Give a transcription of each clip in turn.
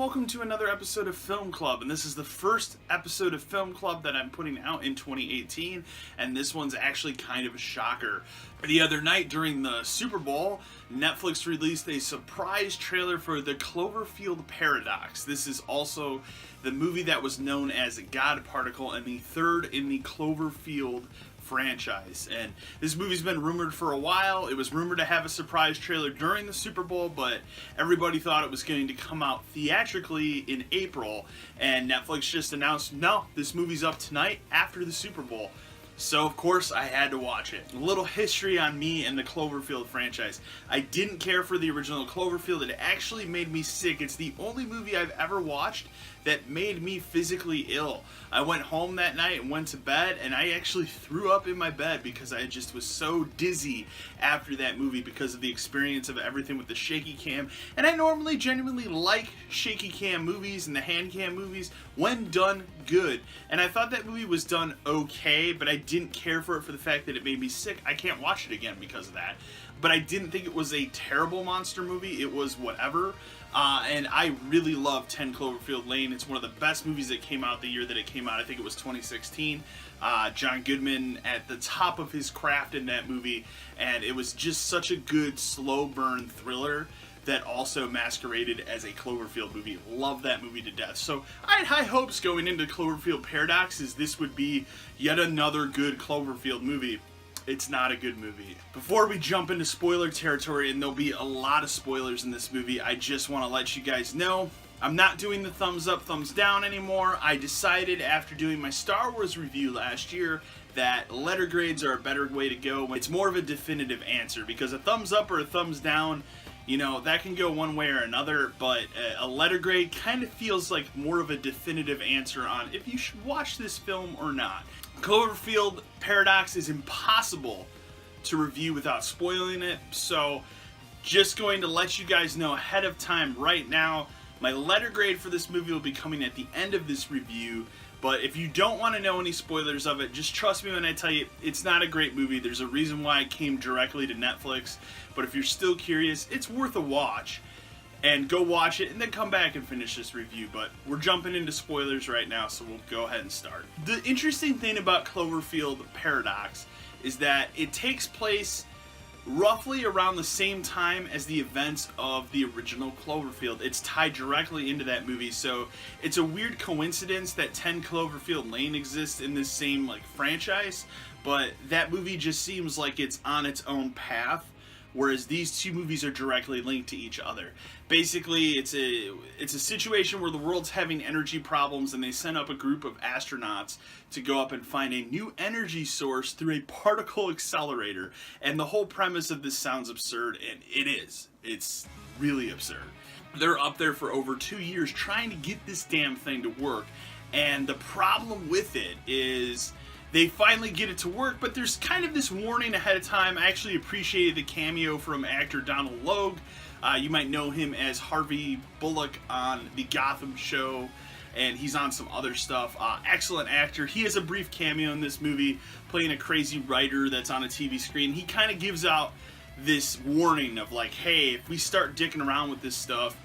welcome to another episode of Film Club, and this is the first episode of Film Club that I'm putting out in 2018, and this one's actually kind of a shocker. The other night during the Super Bowl, Netflix released a surprise trailer for the Cloverfield Paradox. This is also the movie that was known as God Particle and the third in the Cloverfield franchise. And this movie's been rumored for a while. It was rumored to have a surprise trailer during the Super Bowl, but everybody thought it was going to come out theatrically in April, and Netflix just announced, no, this movie's up tonight after the Super Bowl. So, of course, I had to watch it. A little history on me and the Cloverfield franchise. I didn't care for the original Cloverfield. It actually made me sick. It's the only movie I've ever watched that made me physically ill. I went home that night and went to bed, and I actually threw up in my bed because I just was so dizzy after that movie because of the experience of everything with the shaky cam. And I normally genuinely like shaky cam movies and the hand cam movies when done good. And I thought that movie was done okay, but I didn't care for it for the fact that it made me sick. I can't watch it again because of that. But I didn't think it was a terrible monster movie. It was whatever. And I really love 10 Cloverfield Lane. It's one of the best movies that came out the year that it came out. I think it was 2016. John Goodman at the top of his craft in that movie. And it was just such a good slow burn thriller that also masqueraded as a Cloverfield movie. Love that movie to death. So I had high hopes going into Cloverfield Paradox as this would be yet another good Cloverfield movie. It's not a good movie. Before we jump into spoiler territory, and there'll be a lot of spoilers in this movie, I just want to let you guys know I'm not doing the thumbs up, thumbs down anymore. I decided after doing my Star Wars review last year that letter grades are a better way to go. It's more of a definitive answer, because a thumbs up or a thumbs down, you know, that can go one way or another, but a letter grade kind of feels like more of a definitive answer on if you should watch this film or not. Cloverfield Paradox is impossible to review without spoiling it, so just going to let you guys know ahead of time right now, my letter grade for this movie will be coming at the end of this review. But if you don't want to know any spoilers of it, just trust me when I tell you it's not a great movie. There's a reason why it came directly to Netflix. But if you're still curious, it's worth a watch. And go watch it and then come back and finish this review. But we're jumping into spoilers right now, so we'll go ahead and start. The interesting thing about Cloverfield Paradox is that it takes place roughly around the same time as the events of the original Cloverfield. It's tied directly into that movie, so it's a weird coincidence that 10 Cloverfield Lane exists in this same franchise, but that movie just seems like it's on its own path, whereas these two movies are directly linked to each other. Basically, it's a situation where the world's having energy problems, and they send up a group of astronauts to go up and find a new energy source through a particle accelerator. And the whole premise of this sounds absurd, and it is. It's really absurd. They're up there for over 2 years trying to get this damn thing to work, and the problem with it is they finally get it to work, but there's kind of this warning ahead of time. I actually appreciated the cameo from actor Donald Logue. You might know him as Harvey Bullock on the Gotham show, and he's on some other stuff. Excellent actor. He has a brief cameo in this movie, playing a crazy writer that's on a TV screen. He kind of gives out this warning of hey, if we start dicking around with this stuff,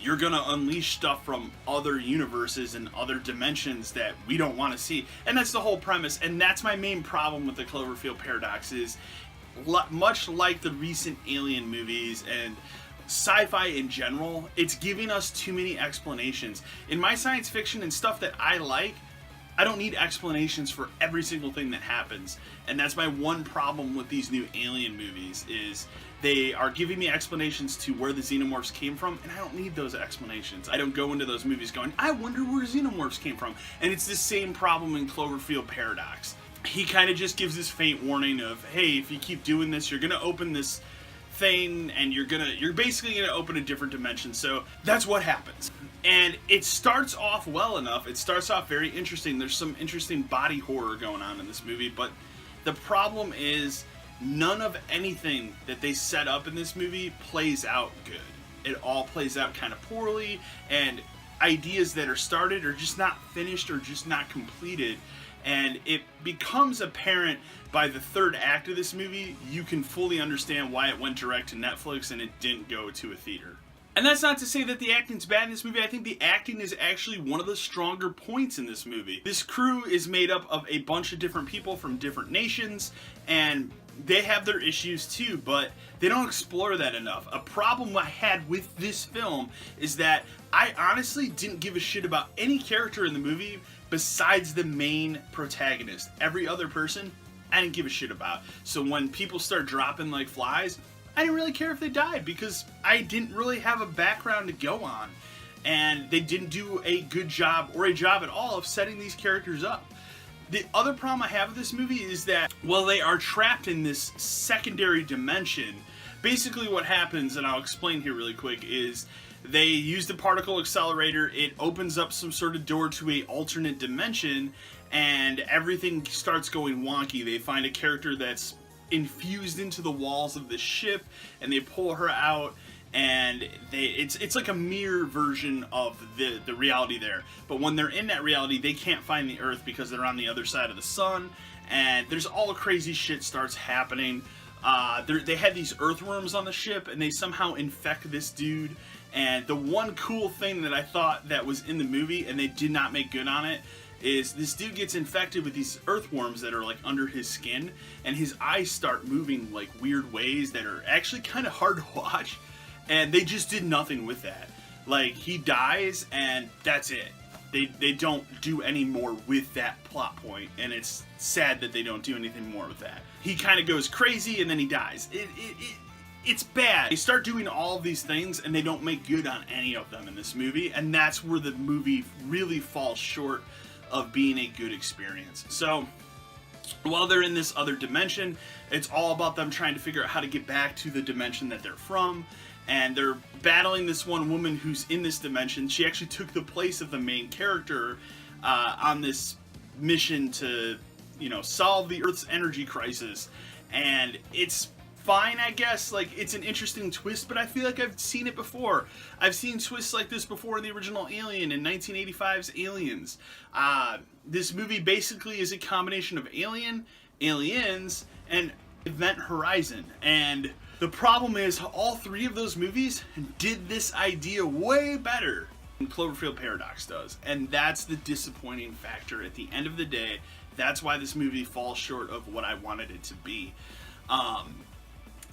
you're gonna unleash stuff from other universes and other dimensions that we don't want to see. And that's the whole premise, and that's my main problem with the Cloverfield Paradox is, much like the recent Alien movies and sci-fi in general, it's giving us too many explanations. In my science fiction and stuff that I like, I don't need explanations for every single thing that happens. And that's my one problem with these new Alien movies, is they are giving me explanations to where the xenomorphs came from, and I don't need those explanations. I don't go into those movies going, I wonder where xenomorphs came from. And it's the same problem in Cloverfield Paradox. He kind of just gives this faint warning of, hey, if you keep doing this, you're gonna open this thing, and you're basically gonna open a different dimension. So that's what happens. And it starts off well enough. It starts off very interesting. There's some interesting body horror going on in this movie, but the problem is none of anything that they set up in this movie plays out good. It all plays out kind of poorly, and ideas that are started are just not finished or just not completed. And it becomes apparent by the third act of this movie, you can fully understand why it went direct to Netflix and it didn't go to a theater. And that's not to say that the acting's bad in this movie. I think the acting is actually one of the stronger points in this movie. This crew is made up of a bunch of different people from different nations, and they have their issues too, but they don't explore that enough. A problem I had with this film is that I honestly didn't give a shit about any character in the movie besides the main protagonist. Every other person, I didn't give a shit about. So when people start dropping like flies, I didn't really care if they died because I didn't really have a background to go on. And they didn't do a good job, or a job at all, of setting these characters up. The other problem I have with this movie is that, well, they are trapped in this secondary dimension. Basically what happens, and I'll explain here really quick, is they use the particle accelerator, it opens up some sort of door to a alternate dimension, and everything starts going wonky. They find a character that's infused into the walls of the ship, and they pull her out, and it's like a mirror version of the reality there. But when they're in that reality, they can't find the Earth because they're on the other side of the sun, and there's all crazy shit starts happening. They had these earthworms on the ship, and they somehow infect this dude. And the one cool thing that I thought that was in the movie, and they did not make good on it, is this dude gets infected with these earthworms that are like under his skin, and his eyes start moving like weird ways that are actually kind of hard to watch, and they just did nothing with that. Like, he dies and that's it. They don't do any more with that plot point, and it's sad that they don't do anything more with that. He kind of goes crazy and then he dies. It's bad. They start doing all of these things and they don't make good on any of them in this movie, and that's where the movie really falls short of being a good experience. So while they're in this other dimension, it's all about them trying to figure out how to get back to the dimension that they're from, and they're battling this one woman who's in this dimension. She actually took the place of the main character on this mission to, you know, solve the Earth's energy crisis, and it's fine, I guess. Like, it's an interesting twist, but I feel like I've seen it before. I've seen twists like this before in the original Alien, in 1985's Aliens. This movie basically is a combination of Alien, Aliens, and Event Horizon. And the problem is, all three of those movies did this idea way better than Cloverfield Paradox does. And that's the disappointing factor at the end of the day. That's why this movie falls short of what I wanted it to be.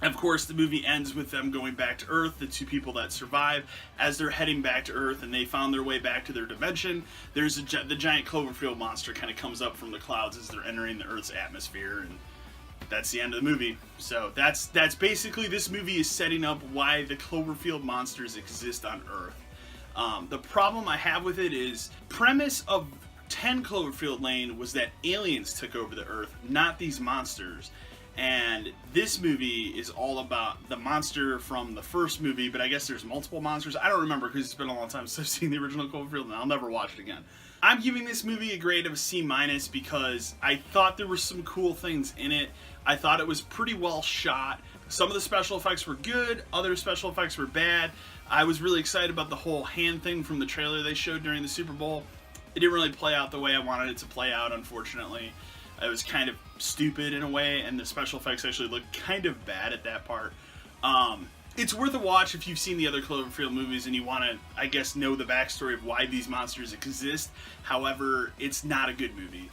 Of course, the movie ends with them going back to Earth, the two people that survive. As they're heading back to Earth and they found their way back to their dimension, there's the giant Cloverfield monster kind of comes up from the clouds as they're entering the Earth's atmosphere, and that's the end of the movie. So that's basically, this movie is setting up why the Cloverfield monsters exist on Earth. The problem I have with it is, premise of 10 Cloverfield Lane was that aliens took over the Earth, not these monsters. And this movie is all about the monster from the first movie, but I guess there's multiple monsters. I don't remember because it's been a long time since I've seen the original Cloverfield, and I'll never watch it again. I'm giving this movie a grade of a C- because I thought there were some cool things in it. I thought it was pretty well shot. Some of the special effects were good, other special effects were bad. I was really excited about the whole hand thing from the trailer they showed during the Super Bowl. It didn't really play out the way I wanted it to play out, unfortunately. It was kind of stupid in a way, and the special effects actually looked kind of bad at that part. It's worth a watch if you've seen the other Cloverfield movies and you want to, I guess, know the backstory of why these monsters exist. However, it's not a good movie.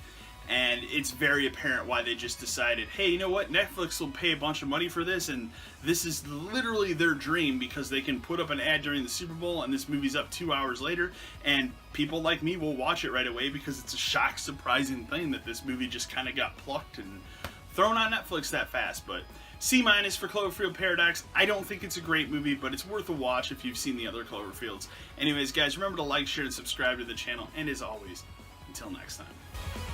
And it's very apparent why they just decided, hey, you know what, Netflix will pay a bunch of money for this, and this is literally their dream because they can put up an ad during the Super Bowl and this movie's up 2 hours later, and people like me will watch it right away because it's a shock, surprising thing that this movie just kind of got plucked and thrown on Netflix that fast. But C- for Cloverfield Paradox. I don't think it's a great movie, but it's worth a watch if you've seen the other Cloverfields. Anyways, guys, remember to like, share, and subscribe to the channel, and as always, until next time.